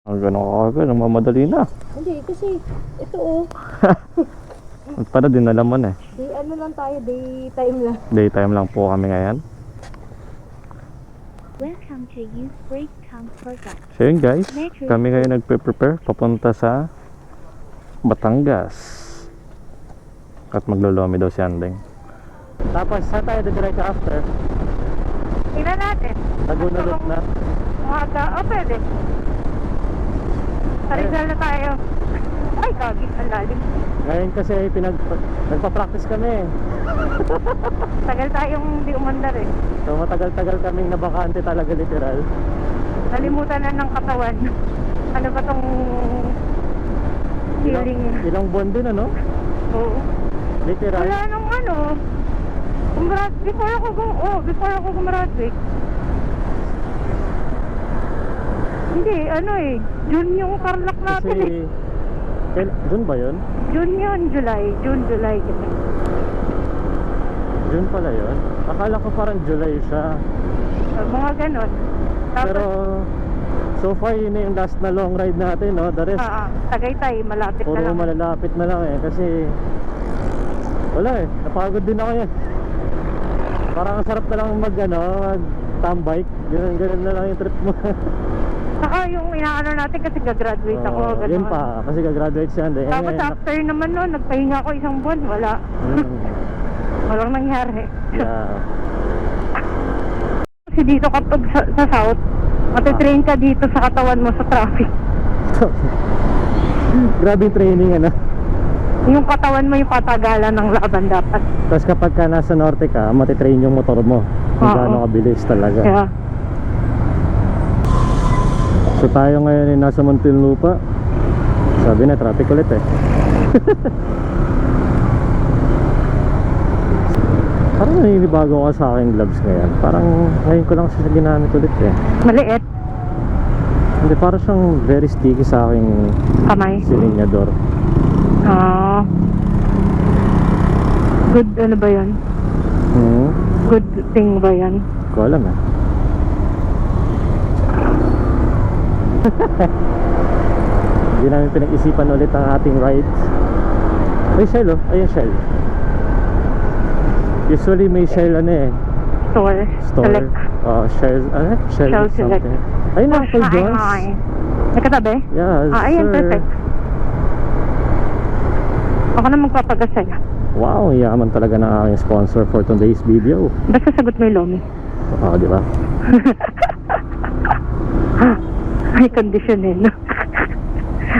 Ang gano'n kakaga, namamadali na. Hindi, kasi ito oh. Para din alam mo na eh. Day ano lang tayo, daytime lang. Daytime lang po kami ngayon. Welcome to Youth Break Comfort. So yun guys, kami ngayon nagpe-prepare papunta sa Batangas. At maglolomi daw si Andeng. Tapos saan tayo didiretso after? Tingnan natin. Laguna route na. Umaga, pwede. Sa Rizal na tayo. Ay, kagis, ang lalim. Ngayon kasi nagpa-practice kami. Tagal tayong di umandar eh. So matagal-tagal kaming nabakante talaga literal. Nalimutan na ng katawan. Ano ba tong feeling? Ilang buwan din ano? Oo. Literal. Wala nung ano. Before ako gumraduate. Hindi, ano eh. June yung Tarlac natin eh. June ba yun? June yun, July. June. June pala yun? Akala ko parang July siya. Mga ganon. Tapos, Pero so far yun na yung last na long ride natin, no? The rest Tagaytay, malapit na puro lang. malalapit na lang eh. Kasi wala eh, napagod din ako yan. Parang ang sarap na lang mag tambike. Ganun na lang yung trip mo. Saka yung inaano natin kasi gagraduate ako. Ganun. Yun pa, kasi gagraduate siya. Tapos after naman nun, nagpahinga ako isang buwan. Wala. Walang nangyari. Yeah. Kasi dito kapag sa south, matitrain ka dito sa katawan mo sa traffic. Grabe yung training ano. Yung katawan mo yung patagalan ng laban dapat. Tapos kapag ka nasa norte ka, matitrain yung motor mo kung gaano kabilis talaga. Yeah. So tayo ngayon ay nasa Muntinlupa. Sabi na traffic ulit eh. Parang naninibago ako sa aking gloves ngayon. Parang ngayon ko lang siya ginamit ulit eh. Maliit. Hindi, parang siyang very sticky sa aking Kamay. silinyador. Good ano ba yan? Good thing ba yan? Hindi ko alam eh. Hindi namin pinag-isipan ulit ang ating rides. May shell oh, ayun shell. Usually may shell ano eh, Store. store. Shell, shell Select. something. Ayun na, Uncle John's. Nakatabi? Yes, Ayan, sir. perfect. Ako na magpapagasaya. Wow, yaman talaga ng aking sponsor for today's video. Basta sagot mo yung Lomi. Oo, di ba? May condition eh, no?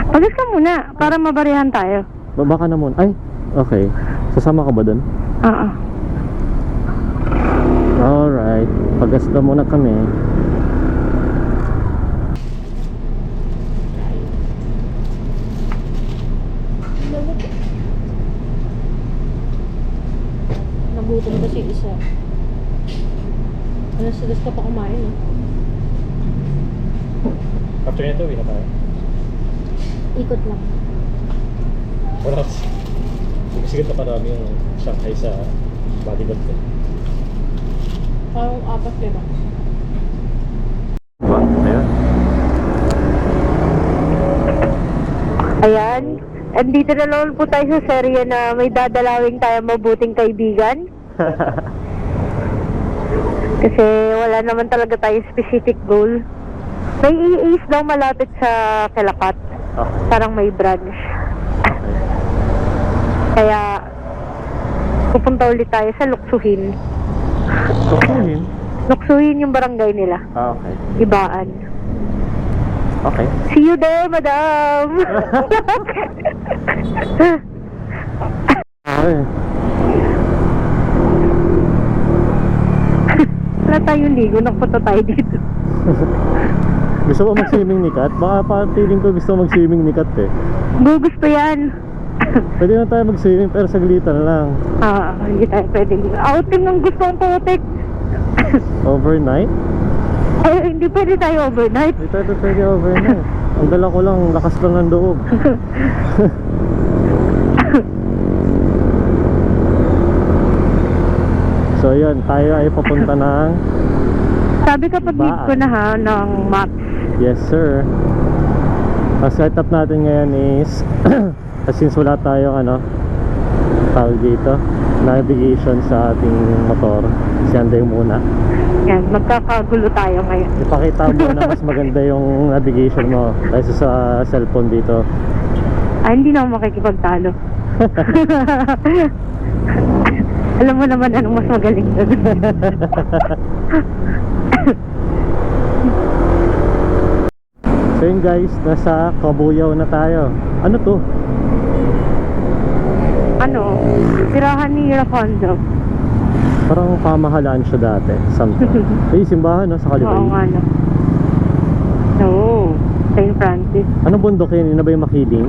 Pagas ka muna, para mabarihan tayo. Baba ka na muna. Ay, okay. Sasama ka ba dun? Oo. Alright, pagas na muna kami. Nagutom kasi isa. Alas ka pa kumain, no? After nito, uwi na tayo. Ikot lang. Wala kasi. Sige na parami yung Shanghai sa bodyguard ko. Parang 4-5. Ayan. Ayan. And dito na naman po tayo sa serye na may dadalawing tayo mabuting kaibigan. Kasi wala naman talaga tayo specific goal. May i-ace daw malapit sa Kelapat. Okay. Parang may branch. Kaya pupunta ulit tayo sa Luksuhin. Tukunin? Luksuhin yung barangay nila. Okay. Ibaan. Okay. See you there, madam! Okay. Wala tayong ligo, nagpunta tayo dito. Gusto mo mag-swimming ni Kat? Baka pa feeling ko gusto mag-swimming ni Kat eh. Gusto yan. Pwede na tayo mag-swimming pero saglitan lang. Hindi tayo pwedeng outing ng gustong putik. Overnight? Ay, hindi pwede tayo overnight. Hindi tayo pwede overnight. Ang dala ko lang, lakas lang ng loob. So yun, tayo ay papunta ng Sabi kapag need ko na ha, ng maps. Yes sir. Ang setup natin ngayon is since wala tayong tawag dito, navigation sa ating motor, siyanda muna. Yan, magkakagulo tayo ngayon. Ipakita mo na mas maganda yung navigation mo kaysa sa cellphone dito. Hindi na ako makikipagtalo. Alam mo naman anong mas magaling doon. So yun guys, nasa Kabuyaw na tayo. Ano to? Tirahan ni Rapondo. Parang pamahalaan siya dati. Something. Simbahan no? Sa kaliwa. Oo nga no. No, St. Francis. Anong bundok yun? Yun na ba yung Makiling?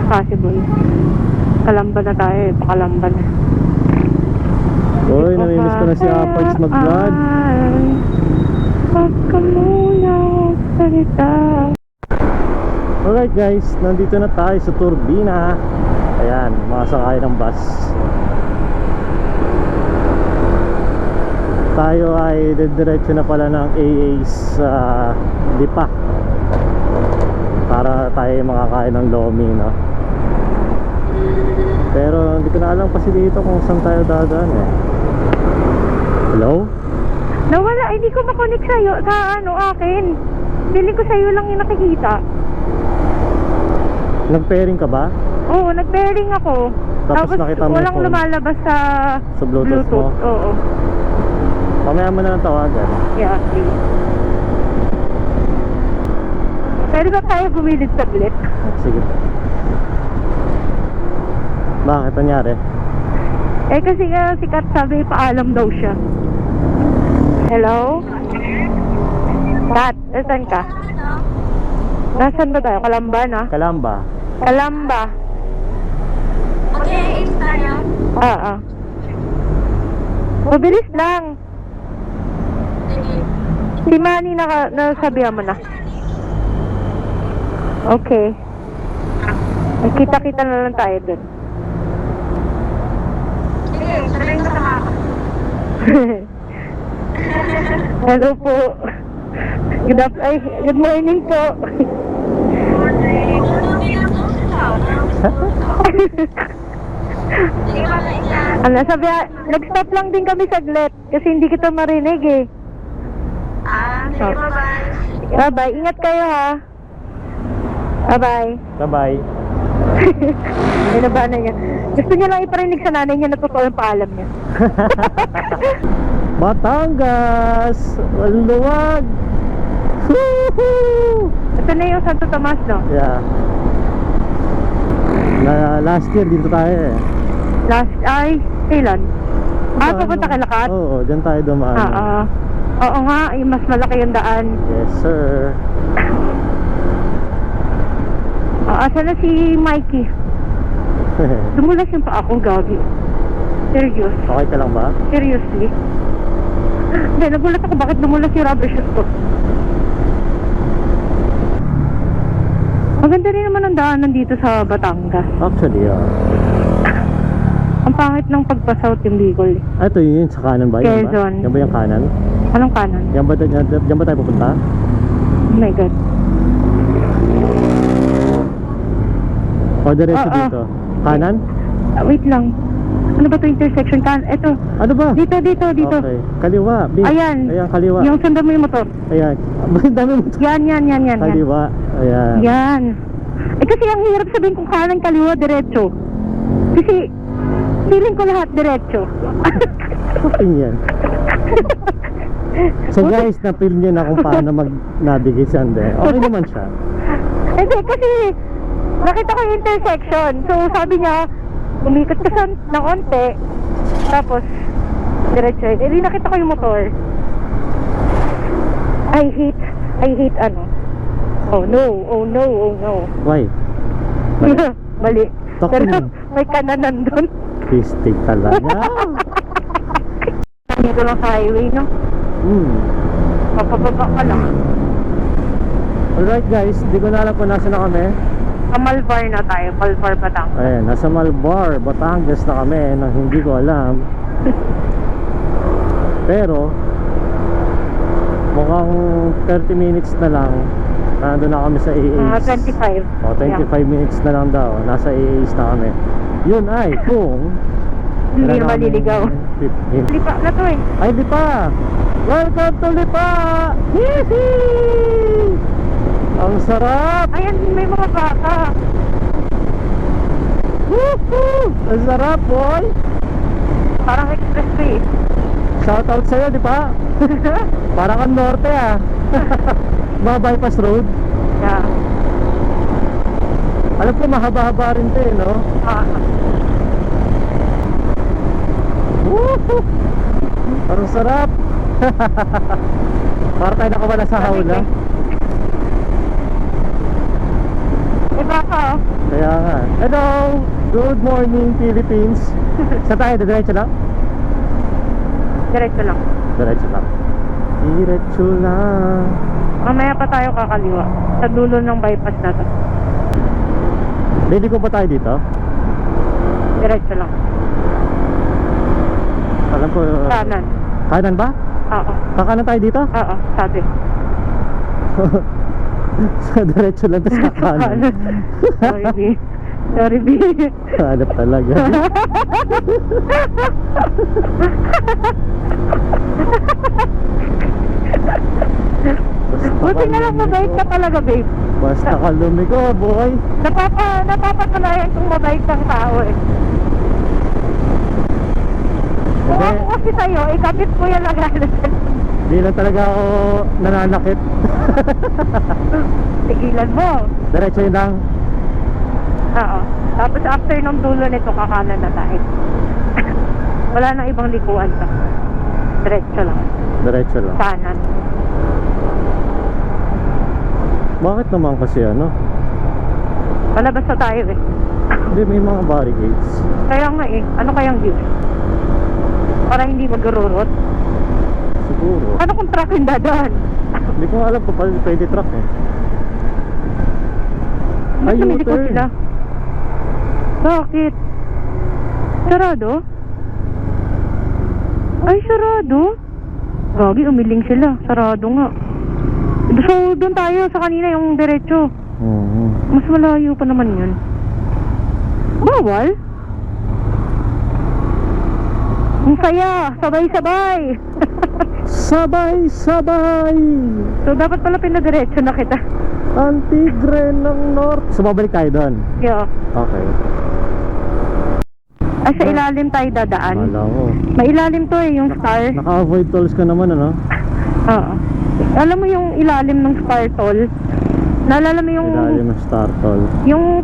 Possible. Kalamba na tayo eh. Pakalamba na. Uy, namimiss ko na si Apags mag-vlog. Huwag ka muna salita. Alright guys, nandito na tayo sa Turbina. Ayan, makasakay ng bus. Tayo ay didiretso na pala ng AA sa Lipa para tayo makakain ng lomi, no? Pero hindi ko na alam kasi dito kung saan tayo dadaan eh. Hello? Nawala, hindi ko makonek sa'yo sa akin. Feeling ko sa'yo lang yung nakikita. Nag-pairing ka ba? Oo, nag-pairing ako. Tapos nakita mo yung walang phone? lumalabas sa Bluetooth mo? Oo. Mamaya mo na lang tawagan. Yeah, please. Pwede ba tayo bumilid saglit? Sige. Bakit? Nangyari? Kasi nga si Kat sabi paalam daw siya. Hello? Kat, saan ka? Nasaan ba tayo? Kalamba na? Kalamba. Kalamba. Okay, tayo. Mabilis lang. Si Manny nasabihan mo na. Okay. Kita-kita na lang tayo dun. Sige, sabihin ko sa mama. Hello po. Good morning po. Nag-stop lang din kami saglit kasi hindi kita marinig eh. Sige, bye-bye. Bye-bye. Ingat kayo ha. Bye-bye. Bye-bye. Ay, naba na niya. Gusto niya lang iparinig sa nanay niya na totoo yung paalam niya. Batangas! Waluwag! Woohoo! Ito na yung Santo Tomas, no? Yeah. Last year dito tayo eh. Kailan? Papunta ka Lakat? Oo, dyan tayo dumaan. Oo nga, mas malaki yung daan. Yes sir. Asan na si Mikey? Dumulas yung pa akong gagi. Serious? Okay ka lang ba? Seriously? Hindi, nagulat ako bakit dumulas yung rubber shoes ko. Maganda rin naman ang daanan dito sa Batangas. Actually, Ang pangit ng pagpa-south yung Bicol. ito yun sa kanan ba? Yan ba? Quezon. Yan ba yung kanan? Anong kanan? Yan ba tayo pupunta? Oh my God. O diretso Oo. dito? Kanan? Wait lang. Ano ba ito intersection? Ito. Ano ba? Dito. Okay. Kaliwa. Ayan. Ayan, kaliwa. Yung sundan mo yung motor. Ayan. Bakit dami mo ito? Yan. Kaliwa. Ayan. Yan. Kasi ang hirap sabihin kung kanan, kaliwa, diretso. Kasi feeling ko lahat diretso. Kapin yan. So guys, na-feel nyo na kung paano mag-navigate siya. Okay naman siya. Kasi nakita ko yung intersection. So sabi niya, umikot ka ng onte, tapos diretso. Di nakita ko yung motor. I hate Oh no. Why? Mali. Takbo Pero mo. may kananan doon. Pistig talaga. Dito lang sa highway, no? Papababa ka lang. Alright guys, di ko na alam kung nasa na kami. Sa Malvar na tayo. Malvar, Batangas. Ayan, nasa Malbar, Batangas na kami nang hindi ko alam. Pero mukhang 30 minutes na lang Nandun na kami sa Mga AA's. 25. O, 25 minutes na lang daw. Nasa AA's na kami. Yun ay kung Hindi wala na maliligaw. naming 15. Lipa na to eh. Ay, Lipa! Welcome to Lipa! Hihi! Ang sarap! Ayan, may mga baka. Woohoo! Ang sarap, boy! Parang expressway. Shoutout sa'yo, di pa? Parang ang norte ah. Mga bypass road. Yeah. Alam ko mahaba-haba rin to eh, no? Woohoo! Parang sarap. Para tayo nakawala sa hawla. May baka oh. Kaya nga. Hello! Good morning, Philippines. Saan tayo? Diretso lang? Diretso lang. Diretso lang. Diretso lang. Mamaya pa tayo kakaliwa. Sa dulo ng bypass na to. Hindi ko pa tayo dito. Diretso lang. Alam ko. Kanan. Kanan ba? Oo. Kakanan tayo dito? Oo, sabi. Sa diretso lang to sa kanan. Sorry, B. Sorry, B. Hanap talaga. Buti na lang mabait ka talaga, babe. Basta kalumi ko, boy. Napapatunayan kung mabait kang tao eh. Kung Hindi, ako kasi sa'yo, ikabit ko yung laganan. di lang talaga ako nananakit. Tigilan mo. Diretso yun lang. Oo. Tapos after nung dulo nito, kakanan na tayo. Wala nang ibang likuan pa. Diretso lang. Diretso lang. Kanan. Bakit naman kasi ano? Palabas na tayo eh. Hindi, may mga barricades. Kaya nga eh. Ano kayang view? Para hindi magururot. Siguro. Ano kung truck yung dadaan? Hindi ko alam kung pwede truck eh. Ay, Ba't lumiliko U-turn. sila? Bakit? Sarado? Ay, sarado? Gagi, umiling sila. Sarado nga. So, doon tayo sa kanina yung diretso. Mas malayo pa naman yun. Bawal? Ang saya! Sabay-sabay! Sabay-sabay! So, dapat pala pinadiretso na kita. Ang Tigre ng North. So, babalik tayo doon. Yeah. Okay. Ay, sa ilalim tayo dadaan. Kala ko. May ilalim to eh, yung star. Naka-avoid tolls ka naman, ano? Oo. Alam mo yung ilalim ng star toll? Naalala mo yung... Ilalim ng Star Toll. Yung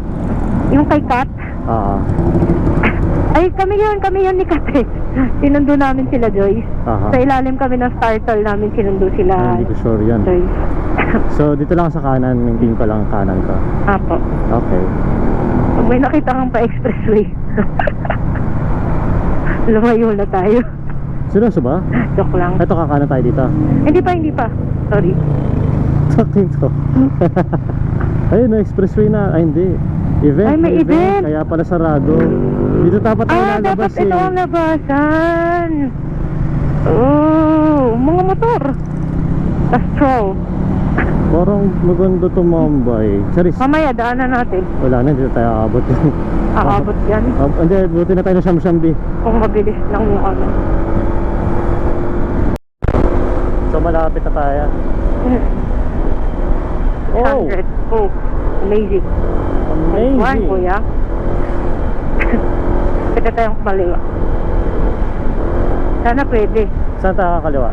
kay Kat? Ah, Ay, kami yun ni Kat eh. Sinundo namin sila, Joyce. aha. Sa ilalim kami ng star toll namin sinundo Ah, sila, hindi ko sure yan. Joyce. So, dito lang sa kanan, maintain ko lang kanan ko. Apo. Okay. Pag may nakita kang pa-expressway. Lumayo na tayo. Seryoso ba? Joke lang. Ito, kakanan tayo dito. Hindi pa. Sorry. Talking to. Ayun, no, expressway na. Ay, hindi. Event. Ay, may event. Kaya pala sarado. Dito dapat tayo Ah, dapat lalabas eh. ito ang labasan. Oh, mga motor. Astro. Parang maganda tumambay. Charis. Mamaya, daanan natin. Wala na, dito tayo aabot. Aabot yan. Hindi, buti na tayo na Shamshambi. Kung mabilis lang yung ano. So, malapit na tayo. Oh, 100. Oh, amazing. One, amazing. kuya. Pwede tayong kumaliwa. Sana pwede. Saan tayo kakaliwa?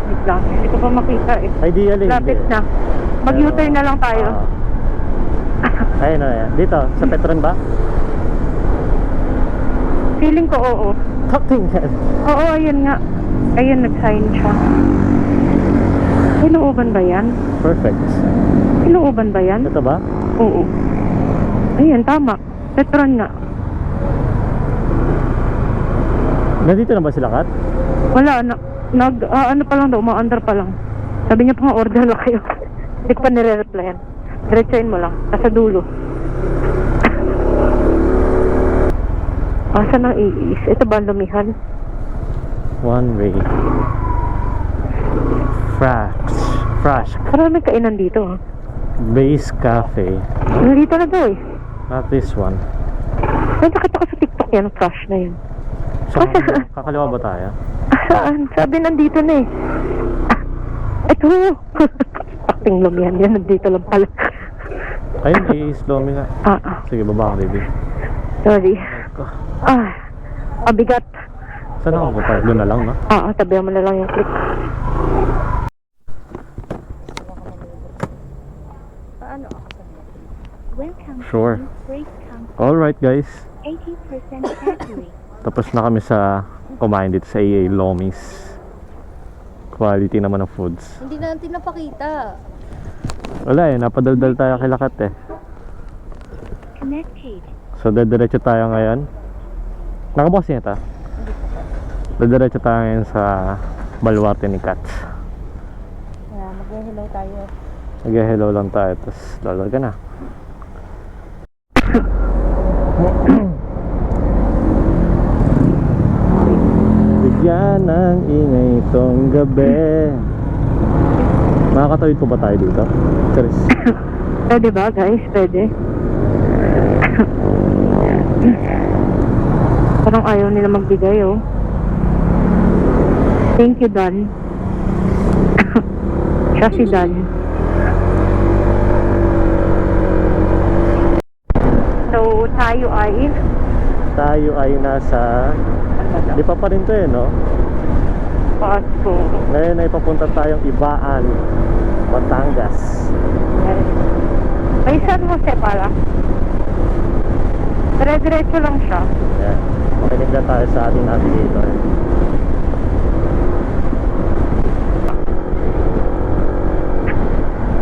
Wait lang. Hindi ko pa makita eh. Ideally, Lapit hindi. na. Mag-U-turn na lang tayo. Ayun na yan. Dito, sa Petron ba? Feeling ko oo. Talking head. Oo, ayun nga. Ayun, nag-sign siya. Inuuban ba yan? Perfect. Inuuban ba yan? Ito ba? Oo. Ayun, tama. Petron nga. Nandito na ba sila, Kat? Wala, ano pa lang daw, umaandar pa lang. Sabi niya pa nga, order na kayo. Hindi ko pa nire-replyan. Diretsahin mo lang, nasa dulo. Asa ng iis? Ito ba ang lumihan? One way. Frax. Fresh Maraming kainan dito, ha? Base Cafe. Nandito na daw, eh. Not this one. Ay, nakita ko sa TikTok yan, fresh na yun. So, kakaliwa ba tayo? Saan? Sabi nandito na, eh. Ito. Acting lang yan. Yan, nandito lang pala. Ayun, i-slow me nga. Sige, baba ka, baby. Sorry. Mabigat. Saan ako punta? Doon na lang, no? Tabihan mo na lang yung clip. Sure. Alright, guys. 80% battery. Tapos na kami sa kumain dito sa AA Lomis. Quality naman ng foods. Hindi na natin napakita. Wala eh, napadaldal tayo kay Lakat eh. Connected. So, dediretso tayo ngayon. Nakabukas niya ito? Dediretso tayo ngayon sa Baluarte ni Kat. Mag-hello tayo. Mag-hello lang tayo, tapos lalaga na. Bigyan ng ingay itong gabi. Makakatawid po ba tayo dito? Charis. Pwede ba, guys? Pwede. Parang ayaw nila magbigay, oh. Thank you, Dan. Siya si Dan. So, tayo ay nasa... Di pa rin to eh, no? Pasko. Ngayon ay papunta tayong Ibaan, Batangas. Ay, San Jose pala. Dire-diretso lang siya. Yan. Makinig na tayo sa ating navigator.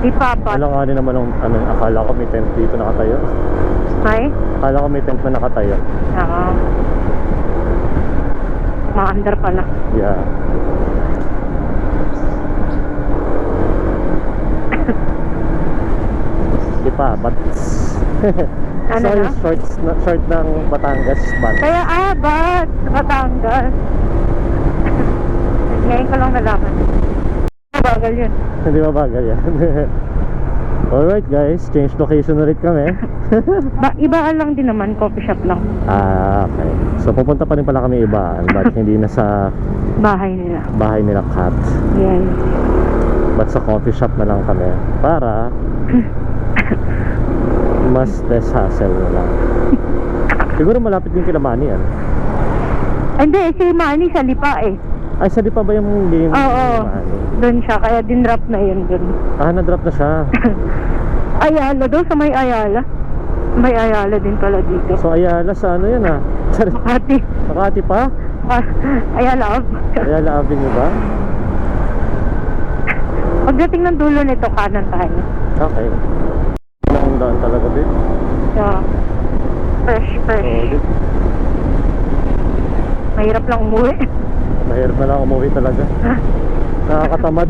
Di Papa. Alam nga rin naman nung, akala ko may tent dito nakatayo. May? Akala ko may tent na nakatayo. Maandar pala. Yeah. Di pa, but... Ano so, na? yung short ng Batangas, but... Kaya, ba't? Batangas. Ngayon ko lang nalaman. Bagal yun. Hindi ba bagal yan? Alright guys, change location ulit kami. Ibaan lang din naman, coffee shop lang. Okay. So pupunta pa rin pala kami Ibaan, but hindi na sa Bahay nila Kat. Yan. But sa coffee shop na lang kami para mas less hassle na lang. Siguro malapit din kila Manny yan. Hindi, si Manny sa Lipa eh. Ay, sa di pa ba yung game? Oo, doon siya, kaya dinrap na yun doon. Na-drop na siya. Ayala doon, sa may Ayala. May Ayala din pala dito. So Ayala sa ano yan Makati. Makati pa? Ayala. Ayala Avenue ba? Pagdating ng dulo nito, kanan tayo. Okay. Ang daan talaga din. Yeah. Fresh. Oh, Mahirap lang umuwi. mahirap na lang umuwi talaga. Nakakatamad.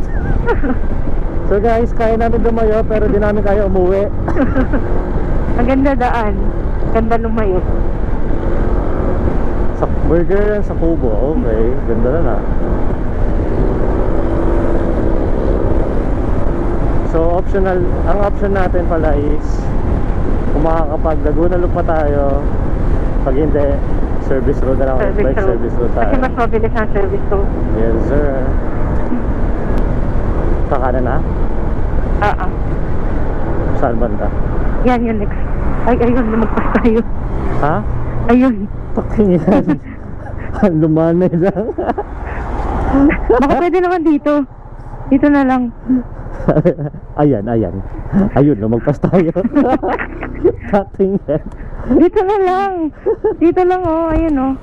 So guys, kaya namin lumayo pero di namin kaya umuwi. Ang ganda daan. Ganda lumayo. Sa burger yan sa Kubo. Okay, ganda na. So optional, ang option natin pala is kung makakapag Laguna Loop pa tayo, pag hindi, service road na lang. Service road tayo. Kasi mas mabilis ang service road. Yes sir. Kakanan na? Saan banda? Yan yun next. Ay, ayun, lumagpas tayo. Ha? Ayun. Paking yan. Lumanay lang. Baka pwede naman dito. Dito na lang. Ayan. Ayun, lumagpas tayo. Paking yan. Dito na lang. Dito lang, oh. Ayun, oh.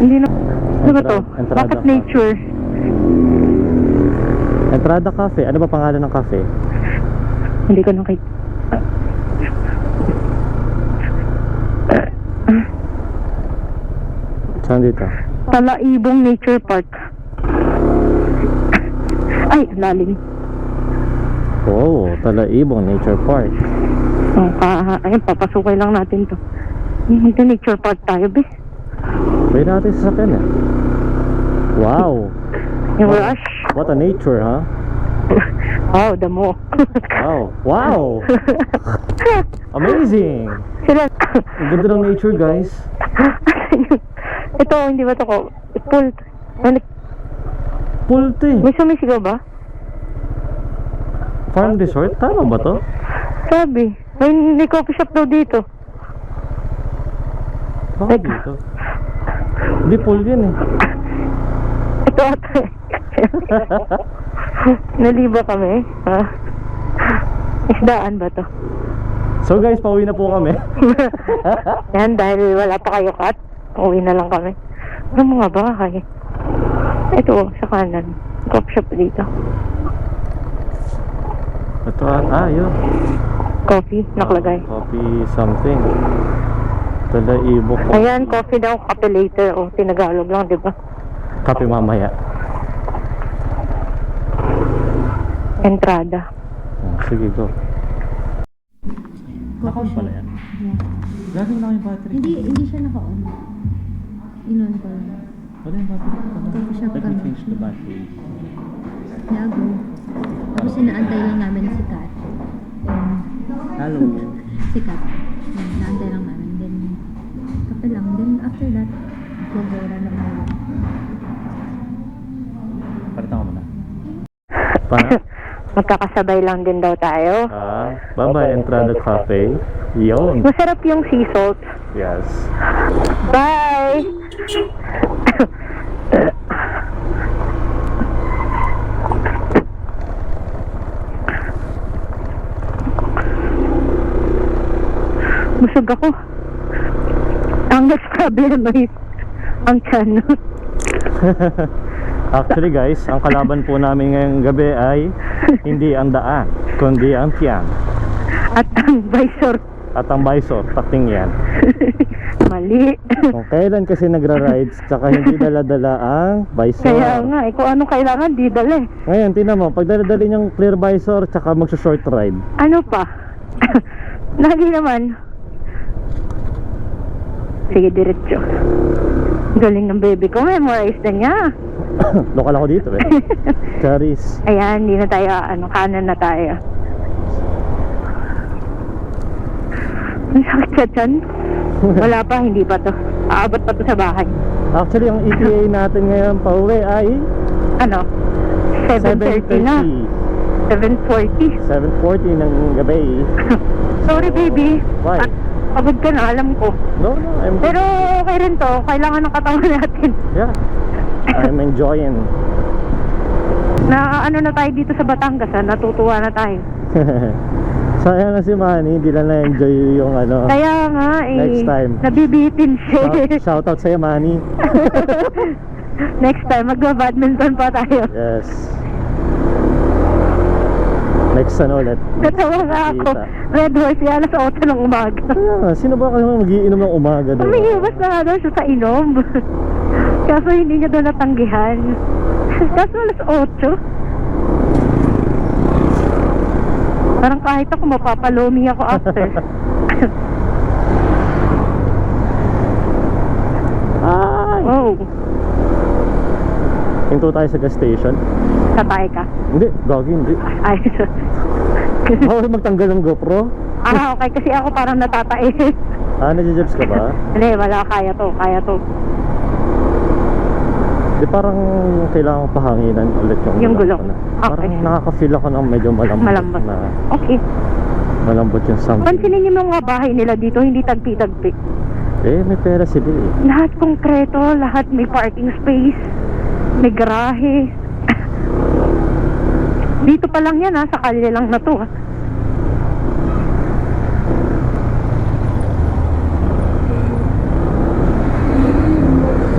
Hindi na. Ano ba to? Entrada Bakit ka. nature? Entrada Cafe. Ano ba pangalan ng cafe? Hindi ko nakita. Saan dito? Talaibong Nature Park. Ay, lalim. Oh, Talaibong Nature Park. Ayun, papasukay lang natin to. Ito Nature Park tayo, be. Pwede natin sasakyan eh. Wow. Yung rush. What a nature, huh? Oh, damo. Wow. Wow! Amazing! Sila. Ang ganda ng nature, guys. Ito, hindi ba ito ko? Pool. Pool to eh. May sumisigaw ba? Farm resort? Tama ba to? Sabi. May coffee shop daw dito. Bakit dito? Hindi pool yun eh. Ito ata eh. Naliba kami. Ha? Isdaan ba to? So guys, pauwi na po kami. Yan, dahil wala pa kayo cut, uwi na lang kami. Ano mga bahay? Ito, sa kanan. Coffee shop dito. Ito yun. Coffee, nakalagay. Coffee something. Tala e-book. Ayan, coffee daw, kape later. O, tinagalog lang, di ba? Kape mamaya. Entrada. Sige, go. Coffee shop. yan. Gagawin lang yung battery. Hindi siya naka-on. Inon ko lang. Wala yung battery. Coffee shop Let me kami. change the battery. Yago. Tapos inaantay lang namin si Kat. Hello. Si Kat. Inaantay lang namin. Then, kape lang. Then, after that, gagawin na naman. Palitan ko muna. Paano? Magkakasabay lang din daw tayo. Bye-bye, Entrada Cafe. Yun. Masarap yung sea salt. Yes. Bye! Busog ako. Ang next problem is ang tiyan. Actually guys, ang kalaban po namin ngayong gabi ay hindi ang daan, kundi ang tiyan. At ang visor. At ang visor, pating yan. Mali. Kung kailan kasi nagra-rides, tsaka hindi dala-dala ang visor. Kaya nga, kung ano kailangan, di dala eh. Ngayon, tinan mo, pag dala-dali niyang clear visor, tsaka magsa-short ride. Ano pa? Lagi naman. Sige, diretso. Galing ng baby ko, memorize na niya. Lokal ako dito eh. Charis. Ayan, hindi na tayo, kanan na tayo. Ang sakit sa tiyan. Wala pa, hindi pa to. Aabot pa to sa bahay. Actually, ang ETA natin ngayon pa uwi ay Ano? 7:30 na. 7:40. 7:40 ng gabi. Sorry, baby. Why? Pagod ka na, alam ko. No, I'm Pero okay rin to. Kailangan ng katawan natin. yeah. I'm enjoying. Na ano na tayo dito sa Batangas, natutuwa na tayo. Sayang na si Manny, hindi lang na-enjoy yung ano. Kaya nga Next time. nabibitin siya. Shoutout sa'yo, Manny. Next time, magba-badminton pa tayo. Yes. Next ano ulit. Natawa nga ako. Kita. Red Horse yan, alas 8 ng umaga. Kaya nga, sino ba kasi mag-iinom ng umaga doon? Umiiwas na nga daw siya sa inom. Kaso hindi niya doon natanggihan. Kaso alas 8. Parang kahit ako mapapalomi ako after. Ay! Oh, Hinto tayo sa gas station. katay ka. Hindi, gagi, hindi. Ay, Bawal magtanggal ng GoPro. okay, kasi ako parang natatae. Nadjijibs ka ba? Hindi, wala, kaya to. Di parang kailangan pahanginan ulit Yung gulong gulong. ko na. Okay. Parang nakaka-feel ako ng medyo malambot. Malambot. Na, Okay. malambot yung something. Pansinin niyo mga bahay nila dito, hindi tagpi-tagpi. Eh, may pera sila eh. Lahat konkreto, lahat may parking space, may garahe. Dito pa lang yan sa kalye lang na to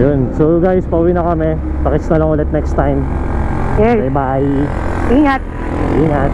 Yun. So guys, pauwi na kami. Pakits na lang ulit next time. Yes. Bye bye. Ingat. Ingat.